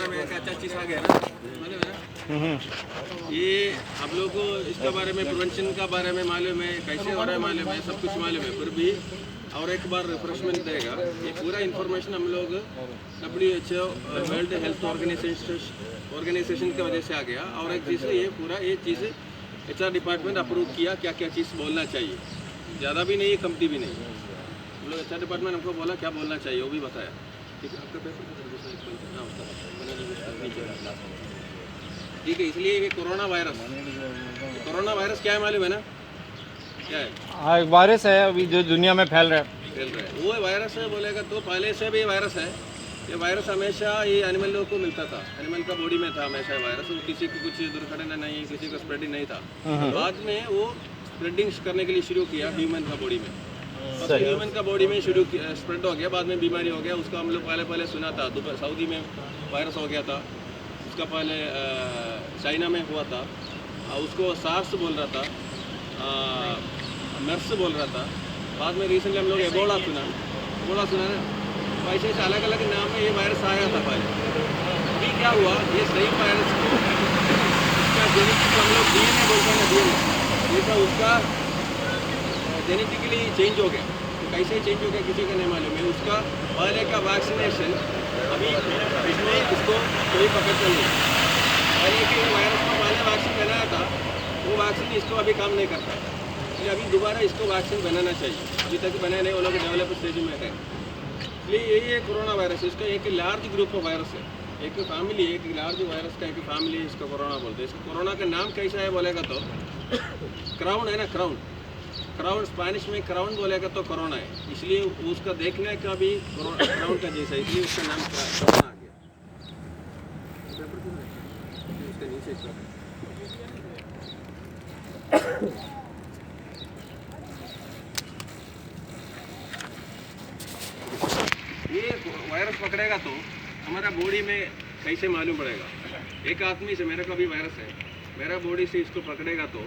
बारे में एक अच्छा चीज़ आ गया ना, मालूम है ना? ये आप लोगों को इसका बारे में, प्रिवेंशन का बारे में मालूम है, कैसे हो रहा है मालूम है, सब कुछ मालूम है, फिर भी और एक बार रिफ्रेशमेंट देगा। ये पूरा इन्फॉर्मेशन हम लोग WHO वर्ल्ड हेल्थ ऑर्गेनाइजेशन की वजह से आ गया। और एक चीज़ ये पूरा ये चीज़ HR डिपार्टमेंट अप्रूव किया, क्या क्या चीज़ बोलना चाहिए, ज़्यादा भी नहीं कमती भी नहीं। हम लोग HR डिपार्टमेंट हमको बोला क्या बोलना चाहिए वो भी बताया। ठीक है, आपका पेपर ठीक है। इसलिए ये कोरोना वायरस क्या है मालूम है ना? क्या है? हाँ, एक वायरस है अभी जो दुनिया में फैल रहा है। वो वायरस है बोलेगा तो पहले से भी वायरस है। ये वायरस हमेशा ये एनिमल लोगों को मिलता था, एनिमल का बॉडी में था हमेशा वायरस। किसी को कुछ दुर्घटना नहीं, किसी को स्प्रेडिंग नहीं था। बाद में वो स्प्रेडिंग करने के लिए शुरू किया ह्यूमन का बॉडी में। ह्यूमन का बॉडी में स्प्रेड हो गया, बाद में बीमारी हो गया। उसका हम लोग पहले सुना था, सऊदी में वायरस हो गया था, उसका पहले चाइना में हुआ था, उसको सार्स बोल रहा था, मर्स बोल रहा था। बाद में रिसेंटली हम लोग एबोला सुना ना, तो ऐसे अलग अलग नाम में ये वायरस आया था पहले। अभी क्या हुआ, ये सही वायरस को उसका जेनेटिक हम लोग DNA बोलते हैं ना, DNA, ये तो उसका जेनेटिकली चेंज हो गया। तो कैसे चेंज हो गया किसी का नहीं मालूम है। उसका पहले का वैक्सीनेशन अभी इसमें इसको कोई पकड़ता नहीं। पहले के वायरस का पहले वैक्सीन बनाया था, वो वैक्सीन इसको अभी काम नहीं करता। इसलिए अभी दोबारा इसको वैक्सीन बनाना चाहिए। अभी तक बनाए नहीं, वो लोग डेवलप स्टेज में है। इसलिए यही है कोरोना वायरस। इसका एक लार्ज ग्रुप ऑफ वायरस है, एक फैमिली, एक लार्ज वायरस का एक फैमिली, इसको कोरोना बोलते हैं। इसका कोरोना का नाम कैसा है बोलेगा तो क्राउन है ना, क्राउन स्पेनिश में क्राउन बोलेगा तो कोरोना है। इसलिए उसका देखने का भी क्राउन का जैसा, इसलिए उसका नाम कोरोना आ गया। उसके नीचे ये वायरस पकड़ेगा तो हमारा बॉडी में कैसे मालूम पड़ेगा? एक आदमी से, मेरे को भी वायरस है, मेरा बॉडी से इसको पकड़ेगा तो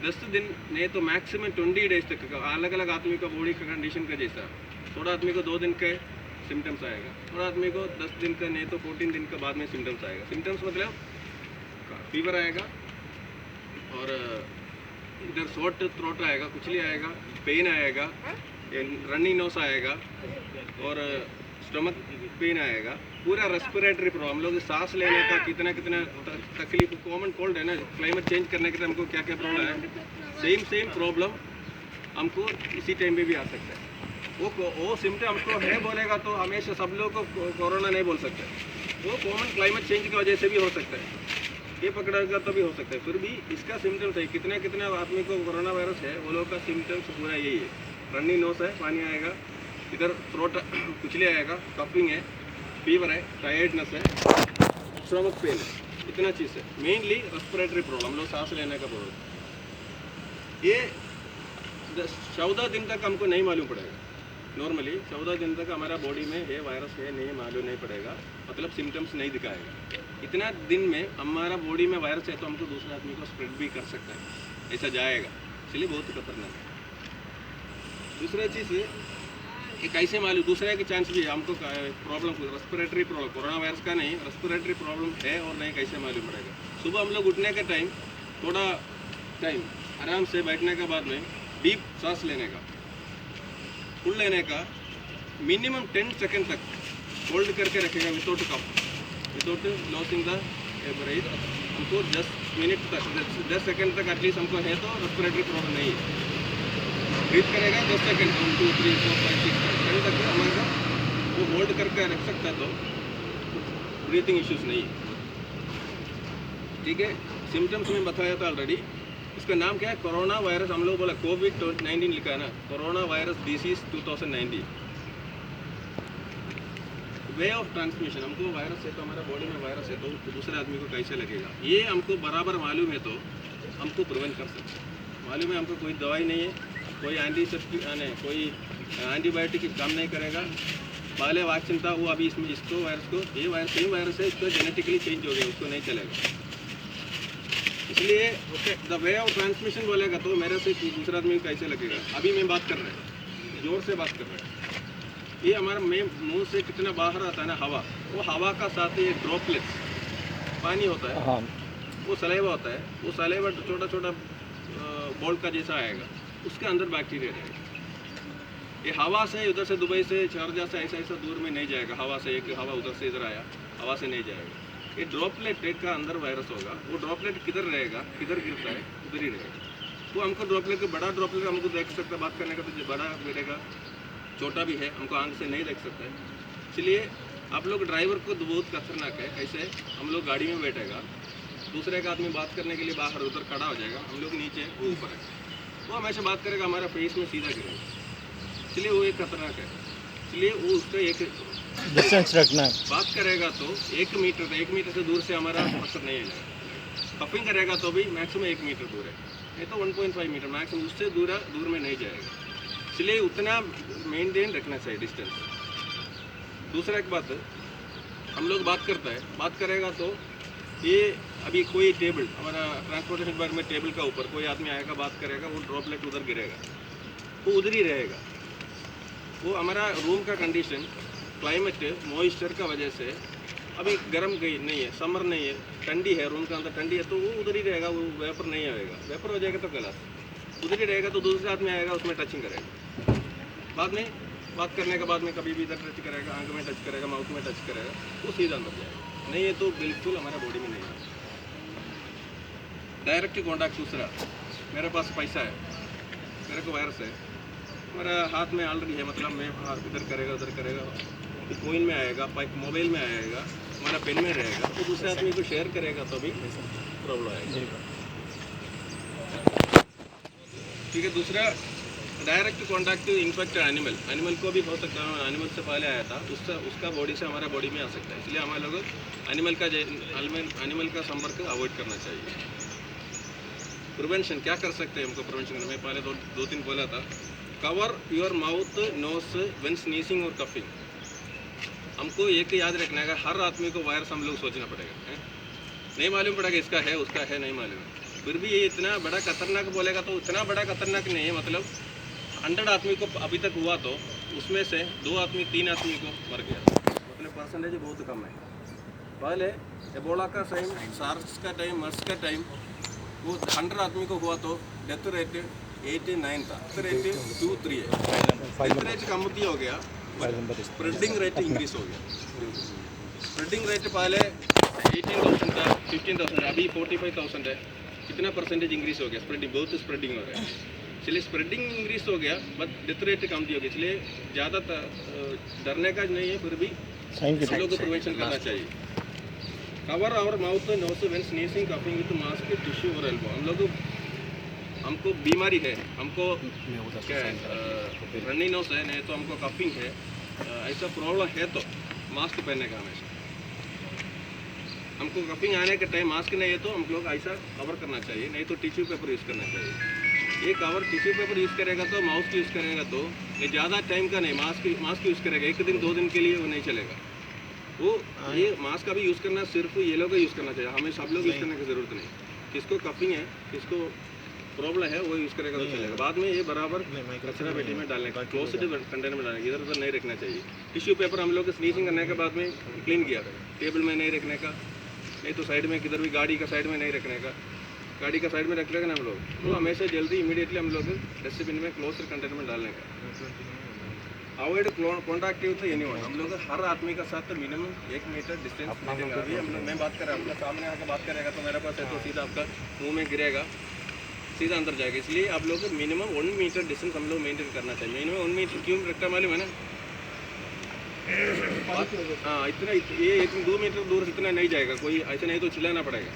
10 दिन नहीं तो मैक्सिमम 20 डेज तक का, अलग अलग आदमी का बॉडी का कंडीशन का जैसा। थोड़ा आदमी को 2 दिन के सिम्टम्स आएगा, थोड़ा आदमी को 10 दिन का नहीं तो 14 दिन के बाद में सिम्टम्स आएगा। सिम्टम्स मतलब फीवर आएगा, और इधर शॉर्ट थ्रोट आएगा, कुचली आएगा, पेन आएगा, रनिंग नोस आएगा, और स्टमक पेन आएगा। पूरा रेस्पिरेटरी प्रॉब्लम, हम लोग सांस लेने का कितना तकलीफ, कॉमन कोल्ड है ना, क्लाइमेट चेंज करने के टाइम हमको क्या क्या प्रॉब्लम है, सेम प्रॉब्लम हमको इसी टाइम में भी आ सकता है। वो सिम्टम हमको है बोलेगा तो हमेशा सब लोग को कोरोना नहीं बोल सकते। वो कॉमन क्लाइमेट चेंज की वजह से भी हो सकता है, ये पकड़ेगा तो भी हो सकता है। फिर भी इसका सिम्टम्स है, कितने आदमी को कोरोना वायरस है, वो लोग का सिम्टम्स पूरा यही है। रनिंग नोस है, पानी आएगा, इधर थ्रोट कुचले आएगा, कफिंग है, फीवर है, टायर्डनेस है, स्टमक पेन है, इतना चीज़ है। मेनली रेस्पिरेटरी प्रॉब्लम, लोग सांस लेने का प्रॉब्लम। ये 14 दिन तक हमको नहीं मालूम पड़ेगा। नॉर्मली 14 दिन तक हमारा बॉडी में है वायरस है नहीं मालूम नहीं पड़ेगा, मतलब सिम्टम्स नहीं दिखाएगा। इतना दिन में हमारा बॉडी में वायरस है तो हमको दूसरे आदमी को स्प्रेड भी कर सकता है, ऐसा जाएगा। इसलिए बहुत खतरनाक है। दूसरा चीज़ ये कैसे मालूम, दूसरे की चांस भी है हमको problem, respiratory problem, corona virus का नहीं, रेस्पिरेटरी प्रॉब्लम है और नहीं कैसे मालूम पड़ेगा? सुबह हम लोग उठने के टाइम थोड़ा टाइम आराम से बैठने के बाद में डीप सांस लेने का, फुल लेने का, मिनिमम 10 सेकेंड तक होल्ड करके रखेगा without cough, without losing the breath. हमको 10 मिनट तक, 10 सेकेंड तक एटलीस्ट हमको है तो रेस्पिरेटरी प्रॉब्लम नहीं है। ब्रीथ करेगा 10 सेकेंड, 1 2 3 4 5 6 7 तक हमारा वो होल्ड करके रख सकता है तो ब्रीथिंग इश्यूज नहीं है। ठीक है, सिम्टम्स में बताया था ऑलरेडी। इसका नाम क्या है? Corona virus. हम लोग बोला कोविड-19 लिखा है ना, corona virus disease 2019। Way of transmission, हमको वायरस है तो हमारा बॉडी में वायरस है तो दूसरे आदमी को कैसे लगेगा, ये हमको बराबर मालूम है तो हमको प्रिवेंट कर सकते हैं। मालूम है हमको कोई दवाई नहीं है, कोई एंटीसेप्टिक नहीं, कोई एंटीबायोटिक काम नहीं करेगा। पहले वैक्सीन था वो, अभी इसमें इसको वायरस को, ये वायरस सेम वायरस है, इसको जेनेटिकली चेंज हो गया, उसको नहीं चलेगा। इसलिए द वे ऑफ ट्रांसमिशन बोलेगा तो मेरे से दूसरा आदमी कैसे लगेगा। अभी मैं बात कर रहा हूँ, जोर से बात कर रहा हूँ। ये हमारा मुंह से कितना बाहर आता है ना हवा, वो हवा का साथ ये ड्रॉपलेट्स पानी होता है, हाँ वो सलेवा होता है, वो सलेवा छोटा छोटा बॉल का जैसा आएगा, उसके अंदर बैक्टीरिया रहेगा। ये हवा से उधर से दुबई से शारजा से ऐसा ऐसा दूर में नहीं जाएगा, हवा से एक हवा उधर से इधर आया, हवा से नहीं जाएगा। ये ड्रॉपलेट का अंदर वायरस होगा, वो ड्रॉपलेट किधर रहेगा, किधर गिरता है उधर ही रहेगा। तो हमको ड्रॉपलेट बड़ा ड्रॉपलेट हमको देख सकता है, बात करने का तो जो बड़ा मिलेगा, छोटा भी है, हमको आंख से नहीं देख सकता है। इसलिए आप लोग ड्राइवर को बहुत खतरनाक है, ऐसे हम लोग गाड़ी में बैठेगा, दूसरे का आदमी बात करने के लिए बाहर उधर खड़ा हो जाएगा, हम लोग नीचे वो ऊपर है, वो हमेशा बात करेगा हमारा फेस में सीधा गिरेगा, इसलिए वो एक खतरनाक है। इसलिए वो उसका एक डिस्टेंस रखना है। बात करेगा तो 1 मीटर से दूर से हमारा असर नहीं आएगा। कफिंग करेगा तो भी मैक्सिमम 1 मीटर दूर है, नहीं तो 1.5 मीटर मैक्सिमम, उससे दूर में नहीं जाएगा। इसलिए उतना मेंटेन रखना चाहिए डिस्टेंस। दूसरा एक बात हम लोग बात करता है, बात करेगा तो ये अभी कोई टेबल हमारा ट्रांसपोर्टेशन विभाग में टेबल का ऊपर कोई आदमी आएगा, बात करेगा, वो ड्रॉपलेट उधर गिरेगा, वो उधर ही रहेगा। वो हमारा रूम का कंडीशन क्लाइमेट मॉइस्चर का वजह से अभी गर्म गई नहीं है, समर नहीं है, ठंडी है, रूम का अंदर ठंडी है, तो वो उधर ही रहेगा, वो वेपर नहीं आएगा। वेपर हो जाएगा तो गलत, उधर ही रहेगा, तो दूसरे आदमी आएगा उसमें टचिंग करेगा, बाद में बात करने के बाद में कभी भी इधर टच करेगा, आंख में टच करेगा, माउथ में टच करेगा, वो सीधा अंदर जाएगा। नहीं है तो बिल्कुल हमारा बॉडी में नहीं है। डायरेक्ट कॉन्टैक्ट दूसरा, मेरे पास पैसा है, मेरे को वायरस है, मेरा हाथ में ऑलरेडी है, मतलब मैं इधर करेगा उधर करेगा, कोइन में आएगा, मोबाइल में आएगा, हमारा पेन में रहेगा, तो दूसरे आदमी को शेयर करेगा तो भी प्रॉब्लम आएगा। ठीक है। दूसरा डायरेक्ट कॉन्टैक्ट इन्फेक्टेड एनिमल को भी हो सकता है, एनिमल से पहले आया था, उसका बॉडी से हमारा बॉडी में आ सकता है। इसलिए हमारे लोग एनिमल का संपर्क अवॉइड करना चाहिए। प्रिवेंशन क्या कर सकते हैं हमको प्रिवेंशन करना, मैं पहले दो तीन बोला था, cover your mouth nose when sneezing और कफिंग। हमको एक याद रखना है, हर आदमी को वायरस हम लोग सोचना पड़ेगा, नहीं मालूम पड़ेगा इसका है उसका है नहीं मालूम, फिर भी ये इतना बड़ा खतरनाक बोलेगा तो इतना बड़ा खतरनाक नहीं है। मतलब 100 आदमी को अभी तक हुआ तो उसमें से 2 आदमी 3 आदमी को मर गया, मतलब परसेंटेज बहुत कम है। पहले एबोला का टाइम, सार्स का टाइम, मर्स का टाइम, वो 100 आदमी को हुआ तो डेथ रेट 89 था, डेथ रेट 23 है। डेथ रेट कम हो गया, स्प्रेडिंग रेट इंक्रीज हो गया। स्प्रेडिंग रेट पहले 18,000 था, 15,000, अभी 45,000 है। कितना परसेंटेज इंक्रीज हो गया, स्प्रेडिंग, बहुत स्प्रेडिंग हो रहा है। इसलिए स्प्रेडिंग इंक्रीज हो गया, बट डेथ रेट कम हो गया। इसलिए ज़्यादा डरने का नहीं है, फिर भी हम लोग को प्रिवेंशन करना चाहिए। Cover our mouth nose when sneezing coughing with mask, tissue और एल्बो। हमको बीमारी है, हमको क्या है, रनी नोज है, नहीं तो हमको कफिंग है, ऐसा प्रॉब्लम है तो मास्क पहनने का हमेशा। हमको कफिंग आने के टाइम मास्क नहीं है तो हम लोग ऐसा कवर करना चाहिए, नहीं तो टिश्यू पेपर यूज़ करना चाहिए। ये कवर टिश्यू पेपर यूज़ करेगा तो मास्क यूज़ करेगा तो ये ज़्यादा टाइम का नहीं, मास्क यूज़ करेगा 1 दिन 2 दिन के लिए वो नहीं चलेगा। वो ये मास्क का भी यूज़ करना सिर्फ ये लोग यूज़ करना चाहिए, हमें सब लोग यूज़ करने की ज़रूरत नहीं। किसको कफिंग है, किसको प्रॉब्लम है, वो यूज़ करेगा तो चलेगा। बाद में ये बराबर कचरा पेटी में डालने का, क्लोज्ड कंटेनर में डालने का, इधर उधर नहीं रखना चाहिए। टिश्यू पेपर हम लोग स्नीजिंग करने के बाद में क्लीन किया, टेबल में नहीं रखने का, नहीं तो साइड में किधर भी गाड़ी का साइड में नहीं रखने का। गाड़ी का साइड में रख लेगा ना हम लोग, तो हमेशा जल्दी इमीडिएटली हम लोग डस्टबिन में क्लोज्ड कंटेनर में डालने का। Avoid contact with anyone. हम लोग हर आदमी का साथ मिनिमम 1 मीटर डिस्टेंस मेंटेन। अभी हम लोग मैं बात कर रहा हूँ, आपका सामने आकर बात करेगा तो मेरे पास है तो सीधा आपका मुंह में गिरेगा, सीधा अंदर जाएगा। इसलिए आप लोग मिनिमम 1 मीटर डिस्टेंस हम लोग मेंटेन करना चाहिए। मिनिमम 1 मीटर क्यों रखता मालूम है ना? हाँ, इतना ये 2 मीटर दूर इतना नहीं जाएगा कोई, ऐसा नहीं तो चिल्लाना पड़ेगा,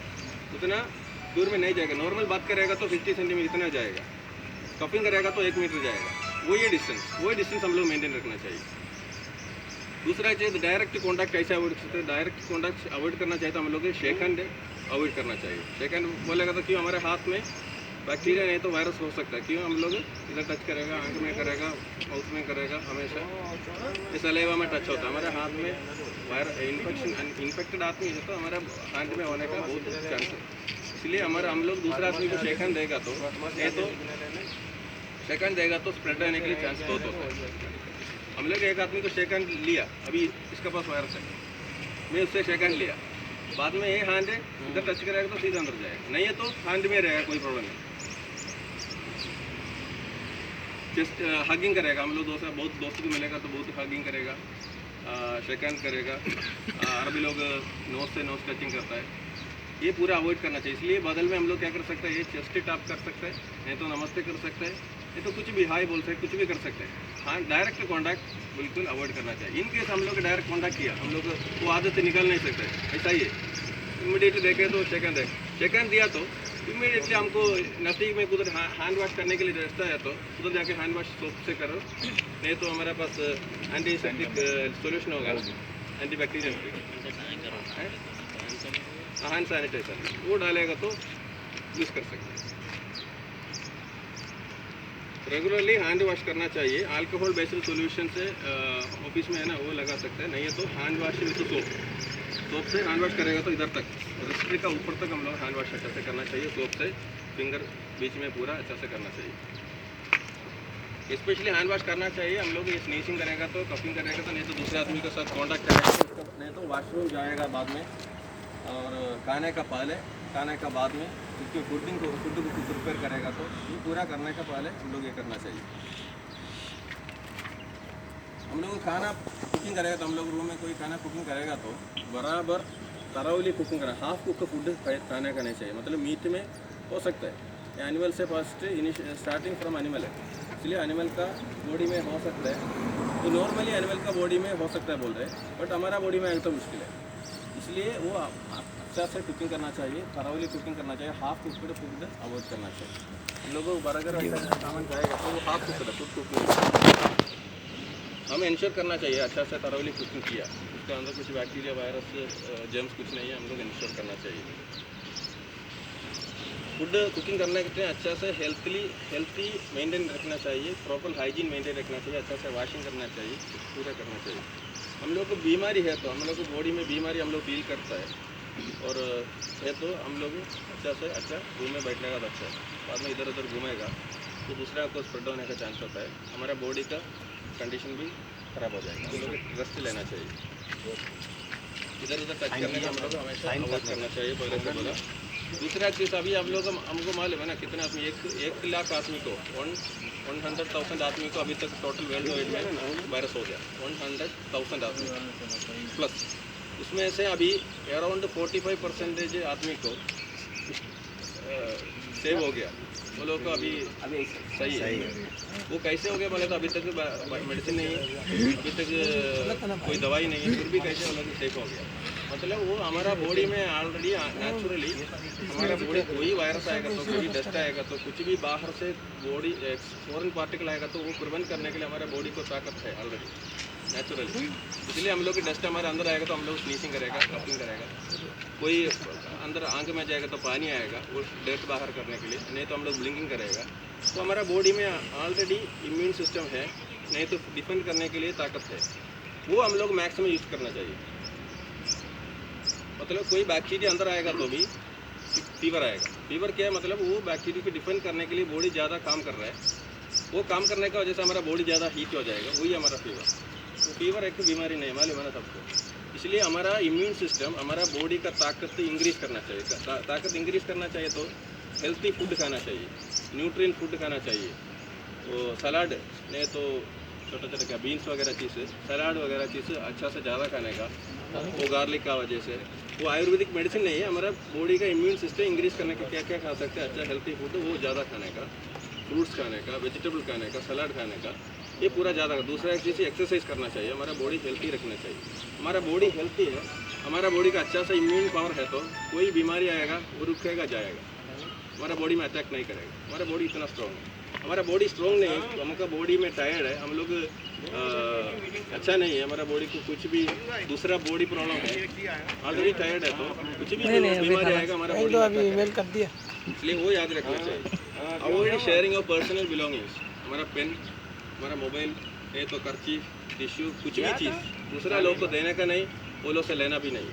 उतना दूर में नहीं जाएगा। नॉर्मल बात करेगा तो 50 सेंटीमीटर इतना जाएगा, कपिंग करेगा तो 1 मीटर जाएगा। वही डिस्टेंस हम लोग मेंटेन रखना चाहिए। दूसरा चीज़ डायरेक्ट कॉन्टैक्ट कैसे अवॉइड करते हैं? डायरेक्ट कॉन्टैक्ट अवॉइड करना चाहिए तो हम लोग शेक हैंड अवॉइड करना चाहिए। शेक हैंड बोलेगा तो क्यों, हमारे हाथ में बैक्टीरिया नहीं तो वायरस हो सकता है। क्यों, हम लोग इधर टच करेगा, आंख में करेगा, माउथ में करेगा, हमेशा इस सलेवा में टच होता है। हमारे हाथ में इन्फेक्टेड आदमी है तो हमारे हैंड में होने का बहुत चांस है। इसलिए हम लोग दूसरा आदमी को शेक हैंड देगा तो नहीं तो शेक हैंड देगा तो स्प्रेड होने के लिए चांस बहुत होता है। हम लोग एक आदमी को शेक हैंड लिया, अभी इसका पास वायरस है, मैं उससे शेक हैंड लिया, बाद में ये हैंड है इधर टच करेगा तो सीधा अंदर जाएगा, नहीं है तो हैंड में रहेगा, कोई प्रॉब्लम नहीं। जस्ट हगिंग करेगा, हम लोग बहुत दोस्तों को मिलेगा तो बहुत हगिंग करेगा, शेक हैंड करेगा। अरबी लोग नोज से नोज टचिंग करता है, ये पूरा अवॉइड करना चाहिए। इसलिए बदल में हम लोग क्या कर सकते हैं, ये चेस्ट टैप कर सकते हैं, नहीं तो नमस्ते कर सकते हैं, नहीं तो कुछ भी हाई बोल सकते हैं, कुछ भी कर सकते हैं। हाँ, डायरेक्ट कॉन्टैक्ट बिल्कुल अवॉइड करना चाहिए। इन केस हम लोग डायरेक्ट कॉन्टैक्ट किया, हम लोग वो आदत से निकल नहीं सकते, ऐसा ही है। इमीडिएटली देखे तो शेक हैंड दिया तो इमीडिएटली हमको नज़दीक में उधर हैंड वॉश करने के लिए रास्ता है तो उधर जाके हैंड वॉश सोप से करो, नहीं तो हमारे पास एंटीसेप्टिक सॉल्यूशन होगा, एंटीबैक्टीरियल हैंड सैनिटाइजर, वो डालेगा तो यूज़ कर सकते हैं। रेगुलरली हैंड वॉश करना चाहिए। अल्कोहल बेस्ड सॉल्यूशन से ऑफिस में है ना, वो लगा सकते हैं, नहीं है तो हैंड वॉश विद सोप से हैंड वॉश करेगा तो इधर तक रिस्ट्री का ऊपर तक हम लोग हैंड वॉश अच्छे से करना चाहिए, सोप से फिंगर बीच में पूरा अच्छे से करना चाहिए। स्पेशली हैंड वॉश करना चाहिए हम लोग, ये स्नीचिंग करेगा तो कफिंग करेगा तो, नहीं तो दूसरे आदमी के साथ कॉन्टैक्ट करेगा तो, नहीं तो वॉशरूम जाएगा बाद में, और खाने का पहले खाने का बाद में उसके फूड को प्रिपेयर करेगा तो ये पूरा करने का पहले हम लोग ये करना चाहिए। हम लोग खाना कुकिंग करेगा तो हम लोग रूम में कोई खाना कुकिंग करेगा तो बराबर तरावली कुकिंग करना, हाफ कुक का फूड खाने का नहीं चाहिए। मतलब मीट में हो सकता है, एनिमल से फर्स्ट स्टार्टिंग फ्रॉम एनिमल है, इसलिए एनिमल का बॉडी में हो सकता है, तो नॉर्मली एनिमल का बॉडी में हो सकता है बोल रहे हैं, बट हमारा बॉडी में एकदम मुश्किल है, इसलिए वो अच्छा से कुकिंग करना चाहिए, तरावली कुकिंग करना चाहिए, हाफ कुकड फूड अवॉइड करना चाहिए। हम लोग बर्गर ऐसा सामान जाएगा तो वो हाफ कुकड फूड कुकिंग हमें इंश्योर करना चाहिए, अच्छा से तरावली कुकिंग किया, उसके अंदर कुछ बैक्टीरिया वायरस जर्म्स कुछ नहीं है, हम लोग इंश्योर करना चाहिए। फूड कुकिंग करने के लिए अच्छा से हेल्थी मेंटेन रखना चाहिए, प्रॉपर हाइजीन मेंटेन रखना चाहिए, अच्छा से वॉशिंग करना चाहिए, पूरा करना चाहिए। हम लोग को बीमारी है तो हम लोग को बॉडी में बीमारी हम लोग फील करता है, और है तो हम लोग अच्छा रूम में बैठने का अच्छा है, बाद में इधर उधर घूमेगा तो दूसरा को स्प्रेड होने का चांस होता है, हमारा बॉडी का कंडीशन भी खराब हो जाएगा, तो लोग रेस्ट लेना चाहिए। इधर उधर टच करने का हम लोग हमेशा अवॉइड करना चाहिए, पहले से बोला। दूसरा चीज़ अभी आप लोग हमको मालूम है ना कितना आदमी, एक लाख आदमी को 100,000 आदमी को अभी तक टोटल वर्ल्ड वाइड में वायरस हो गया, 100,000 आदमी प्लस, उसमें से अभी अराउंड 45% आदमी को सेव हो गया, वो लोग को अभी सही है। वो कैसे हो गया बोले तो अभी तक मेडिसिन नहीं है, अभी तक कोई दवाई नहीं है, फिर भी कैसे वो लोग सेफ हो गया। मतलब वो हमारा बॉडी में ऑलरेडी नेचुरली हमारा बॉडी कोई वायरस आएगा तो, कोई डस्ट आएगा तो, कुछ भी बाहर से बॉडी फॉरेन पार्टिकल आएगा तो वो प्रिवेंट करने के लिए हमारे बॉडी को ताकत है ऑलरेडी नेचुरली। इसलिए हम लोग की डस्ट हमारे अंदर आएगा तो हम लोग स्नीचिंग करेगा, कफिंग करेगा, कोई अंदर आंख में जाएगा तो पानी आएगा वो डस्ट बाहर करने के लिए, नहीं तो हम लोग ब्लिंकिंग करेगा। तो हमारा बॉडी में ऑलरेडी इम्यून सिस्टम है, नहीं तो डिफेंड करने के लिए ताकत है, वो हम लोग मैक्सिमम यूज़ करना चाहिए। मतलब कोई बैक्टीरिया अंदर आएगा तो भी फीवर आएगा। फीवर क्या है, मतलब वो बैक्टीरिया को डिफेंड करने के लिए बॉडी ज़्यादा काम कर रहा है, वो काम करने का वजह से हमारा बॉडी ज़्यादा हीट हो जाएगा, वही हमारा फीवर। तो फीवर एक बीमारी नहीं है, मालूम है ना सबको। इसलिए हमारा इम्यून सिस्टम, हमारा बॉडी का ताकत इंक्रीज़ करना चाहिए। ताकत इंक्रीज़ करना चाहिए तो हेल्थी फूड खाना चाहिए, न्यूट्रिएंट फूड खाना चाहिए। तो सलाड नहीं तो छोटे छोटे क्या बीन्स वगैरह चीज़, सलाड वगैरह चीज़ अच्छा से ज़्यादा खाने का, वो गार्लिक का वजह से, वो आयुर्वेदिक मेडिसिन नहीं है, हमारा बॉडी का इम्यून सिस्टम इंक्रीज़ करने का क्या क्या खा सकते हैं, अच्छा हेल्थी फूड वो ज़्यादा खाने का, फ्रूट्स खाने का, वेजिटेबल खाने का, सलाद खाने का, ये पूरा ज़्यादा। दूसरा एक चीज़ एक्सरसाइज करना चाहिए, हमारा बॉडी हेल्थी रखना चाहिए। हमारा बॉडी हेल्थी है, हमारा बॉडी का अच्छा सा इम्यून पावर है तो कोई बीमारी आएगा वो रुकेगा जाएगा, हमारा बॉडी में अटैक नहीं करेगा। हमारा बॉडी इतना स्ट्रॉन्ग है, हमारा बॉडी स्ट्रॉन्ग नहीं है, हमका बॉडी में टायर्ड है, हम लोग अच्छा नहीं है, हमारा बॉडी को कुछ भी दूसरा बॉडी प्रॉब्लम है, ऑलरेडी टायर्ड है तो कुछ भी बीमारी आएगा हमारा बॉडी में कर दिया। इसलिए वो याद रखना चाहिए। Avoid sharing of personal belongings, हमारा पेन, हमारा मोबाइल, ये तो कर्ची, टिश्यू, कुछ भी चीज़ दूसरा लोग को देने का नहीं, वो लोग से लेना भी नहीं,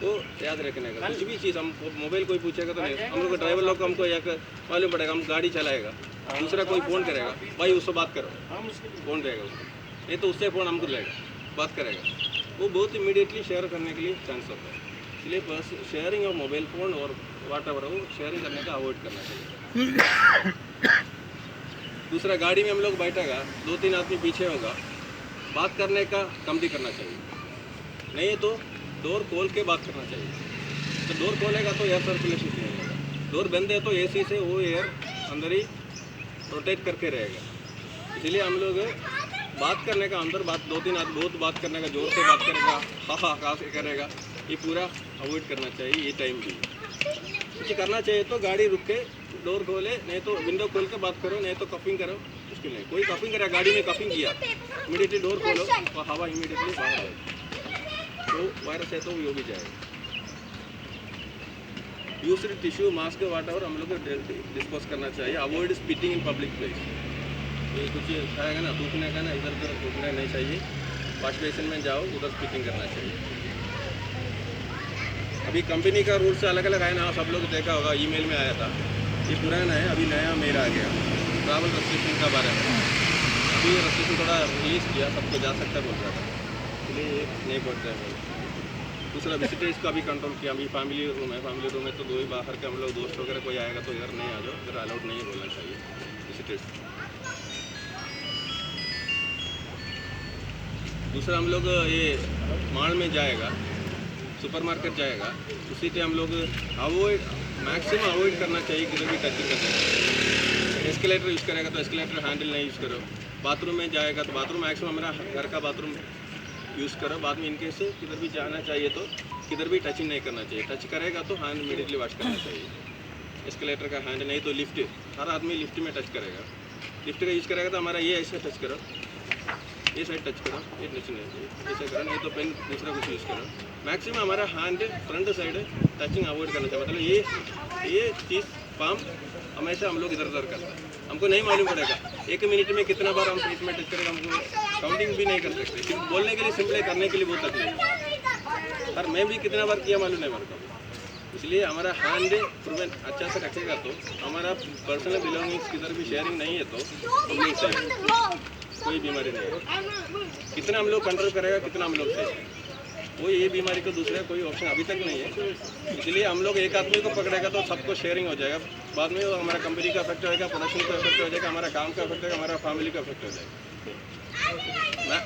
तो याद रखने का। कुछ भी चीज़ हम मोबाइल कोई पूछेगा तो नहीं, हम लोग ड्राइवर लोग को हमको एक मालूम पड़ेगा, हम गाड़ी चलाएगा, दूसरा कोई फ़ोन करेगा, भाई उससे बात करो, फ़ोन रहेगा उसको, नहीं तो उससे फ़ोन हमको लेगा, बात करेगा, वो बहुत इमीडिएटली शेयर करने के लिए चांस होता है। इसलिए बस शेयरिंग ऑफ मोबाइल फ़ोन और वाट एवर वो शेयरिंग करने का अवॉइड करना चाहिए। दूसरा, गाड़ी में हम लोग बैठेगा, 2-3 आदमी पीछे होगा, बात करने का कम भी करना चाहिए, नहीं तो डोर खोल के बात करना चाहिए। तो डोर खोलेगा तो एयर सर्कुलेशन नहीं होगा, डोर बंद है तो एसी से वो एयर अंदर ही रोटेट करके रहेगा। इसलिए हम लोग बात करने का अंदर बात 2-3 आदमी बहुत बात करने का, जोर से बात करेगा, हा से करेगा, ये पूरा अवॉइड करना चाहिए। ये टाइम भी कुछ करना चाहिए तो गाड़ी रुक के डोर खोले, नहीं तो विंडो खोल के बात करो, नहीं तो कफिंग करो, मुश्किल नहीं। कोई कफिंग करा, गाड़ी में कफिंग किया, इमीडिएटली डोर खोलो तो हवा इमीडिएटली बाहर आएगी, तो वायरस है तो वो भी जाएगा। यूज्ड टिश्यू, मास्क, वाट एवर हम लोग को डिस्पोज करना चाहिए। Avoid spitting in public place. ये कुछ खाएगा ना, थूकने का ना, इधर उधर थूकना नहीं चाहिए। वॉश बेसिन में जाओ, उधर स्पीटिंग करना चाहिए। अभी कंपनी का रूल्स अलग अलग है ना, सब लोग देखा होगा, ईमेल में आया था। ये पुराना है, अभी नया मेरा आ गया ट्रैवल रेस्ट्रिक्शन का बारे में। अभी रेस्ट्रिक्शन थोड़ा रिलीज़ किया, सबको जा सकता बोल रहा था, इसलिए ये नहीं बोल रहा है। दूसरा, विजिटर्स का भी कंट्रोल किया। अभी फैमिली रूम है, फैमिली रूम में तो 2 ही बाहर के हम लोग दोस्त वगैरह कोई आएगा तो इधर नहीं आ जाओ, इधर अलाउड नहीं बोलना चाहिए विजिटर्स। दूसरा, हम लोग ये मॉल में जाएगा, सुपरमार्केट जाएगा, उसी से हम लोग मैक्सिमम अवॉइड करना चाहिए किधर भी टचिंग करना। एस्केलेटर यूज़ करेगा तो एस्केलेटर हैंडल नहीं यूज़ करो। बाथरूम में जाएगा तो बाथरूम मैक्सिमम हमारा घर का बाथरूम यूज़ करो। बाद में इनकेस किधर भी जाना चाहिए तो किधर भी टचिंग नहीं करना चाहिए। टच करेगा तो हैंड इमीडिएटली वॉश करना चाहिए। एस्केलेटर का हैंड, नहीं तो लिफ्ट, हर आदमी लिफ्ट में टच करेगा। लिफ्ट का यूज़ करेगा तो हमारा ये ऐसे टच करो, ये साइड टच करो, ये टच नहीं, ऐसे करो, नहीं तो पेन दूसरा कुछ यूज़ करो। मैक्सिमम हमारा hand front side touching avoid करना चाहिए। मतलब ये चीज़ पाम हमेशा हम लोग इधर उधर करते हैं, हमको नहीं मालूम पड़ेगा 1 मिनट में कितना बार हम फेस में टच करेंगे, हमको काउंटिंग भी नहीं कर सकते। सिर्फ बोलने के लिए, सिंपल करने के लिए बहुत तकलीफ, पर मैं भी कितना बार किया मालूम नहीं मेरे को। इसलिए हमारा हैंड प्रिवेंट अच्छा से रखेगा तो हमारा पर्सनल बिलोंगिंग्स किधर भी शेयरिंग नहीं है तो मिल जाएगा, कोई बीमारी नहीं है। कितना हम लोग कंट्रोल करेगा, कितना हम लोग सही, कोई ये बीमारी को दूसरा कोई ऑप्शन अभी तक नहीं है। इसलिए हम लोग एक आदमी को पकड़ेगा तो सबको शेयरिंग हो जाएगा। बाद में हमारा कंपनी का इफेक्ट होगा, प्रोडक्शन का इफेक्ट हो जाएगा, हमारा काम का इफेक्ट होगा, हमारा फैमिली का इफेक्ट हो जाएगा।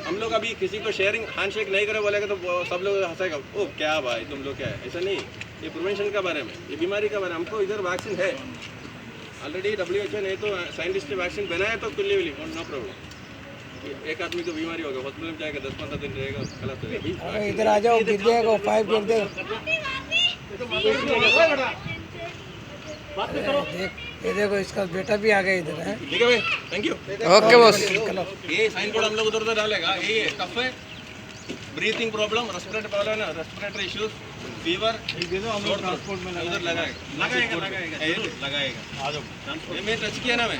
हम लोग अभी किसी को शेयरिंग हैंडशेक नहीं करे बोलेगा तो सब लोग हंसेगा, ओ क्या भाई तुम लोग क्या है, ऐसा नहीं। ये प्रिवेंशन का बारे में, ये बीमारी का बारे में, हमको इधर वैक्सीन है ऑलरेडी, WHO नहीं तो साइंटिस्ट ने वैक्सीन बनाया तो कुल्ली विली नो प्रॉब्लम। एक आदमी को बीमारी होगा, हॉस्पिटल में जाएगा, 10-15 दिन रहेगा, खलास हो जाएगा। इधर आ जाओ, गिर जाएगा, 5 गिर देगा। ये देखो इसका बेटा भी आ गया इधर है। ठीक है भाई, थैंक यू। Okay boss. ये साइन बोर्ड हम लोग उधर उधर डालेगा। ये कफ है, ब्रीथिंग प्रॉब्लम, रेस्पिरेटरी प्रॉब्लम है, रेस्पिरेटरी इश्यूज, फीवर, हम लोग ट्रांसपोर्ट में लगाएगा। आ जाओ, मैं टच किया ना मैं।